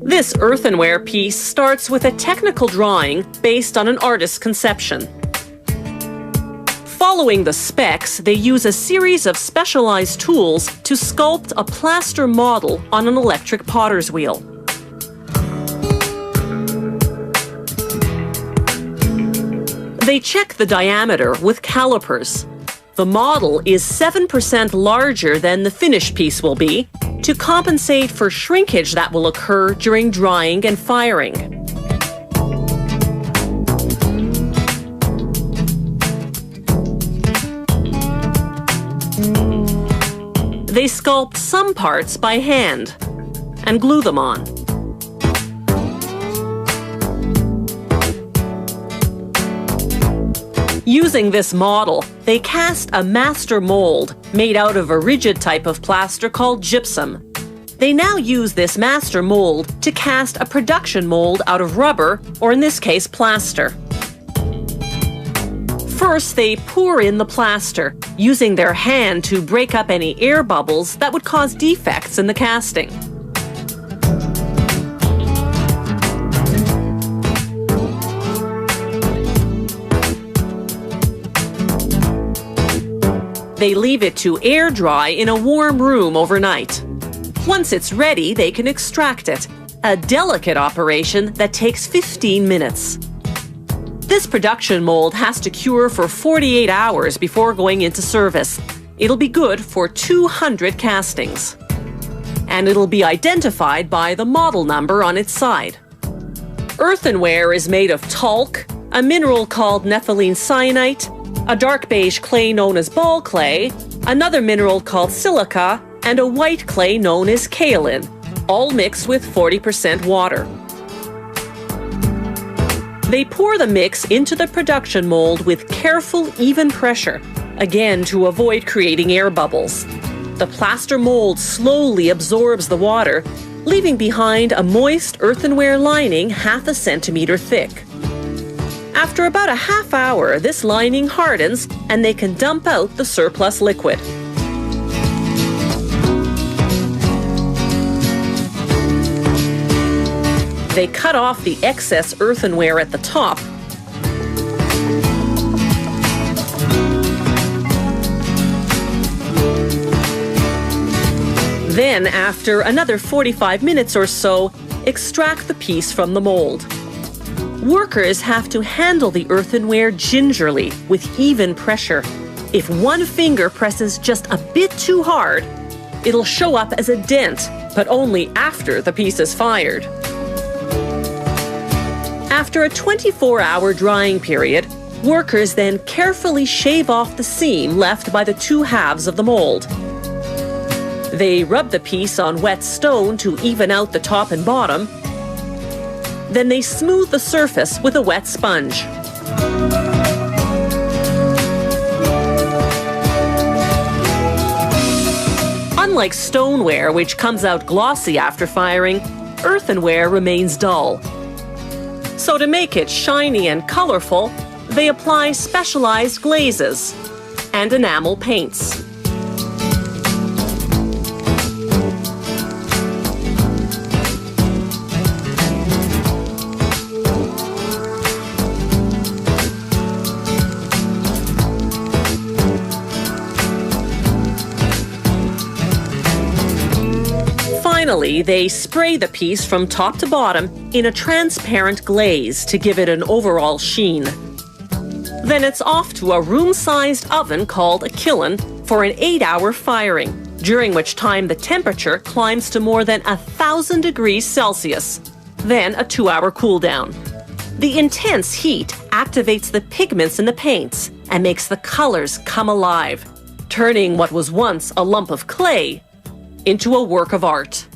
This earthenware piece starts with a technical drawing based on an artist's conception. Following the specs, they use a series of specialized tools to sculpt a plaster model on an electric potter's wheel. They check the diameter with calipers. The model is 7% larger than the finished piece will be, to compensate for shrinkage that will occur during drying and firing. They sculpt some parts by hand and glue them on. Using this model, they cast a master mold made out of a rigid type of plaster called gypsum. They now use this master mold to cast a production mold out of rubber, or in this case, plaster. First, they pour in the plaster, using their hand to break up any air bubbles that would cause defects in the casting. They leave it to air dry in a warm room overnight. Once it's ready, they can extract it, a delicate operation that takes 15 minutes. This production mold has to cure for 48 hours before going into service. It'll be good for 200 castings. And it'll be identified by the model number on its side. Earthenware is made of talc, a mineral called nepheline syenite, a dark beige clay known as ball clay, another mineral called silica, and a white clay known as kaolin, all mixed with 40% water. They pour the mix into the production mold with careful, even pressure, again to avoid creating air bubbles. The plaster mold slowly absorbs the water, leaving behind a moist earthenware lining half a centimeter thick. After about a half hour, this lining hardens and they can dump out the surplus liquid. They cut off the excess earthenware at the top. Then, after another 45 minutes or so, extract the piece from the mold. Workers have to handle the earthenware gingerly, with even pressure. If one finger presses just a bit too hard, it'll show up as a dent, but only after the piece is fired. After a 24-hour drying period, workers then carefully shave off the seam left by the two halves of the mold. They rub the piece on wet stone to even out the top and bottom. Then they smooth the surface with a wet sponge. Unlike stoneware, which comes out glossy after firing, earthenware remains dull. So to make it shiny and colorful, they apply specialized glazes and enamel paints. Finally, they spray the piece from top to bottom in a transparent glaze to give it an overall sheen. Then it's off to a room-sized oven called a kiln for an 8-hour firing, during which time the temperature climbs to more than 1,000 degrees Celsius, then a 2-hour cool down. The intense heat activates the pigments in the paints and makes the colors come alive, turning what was once a lump of clay into a work of art.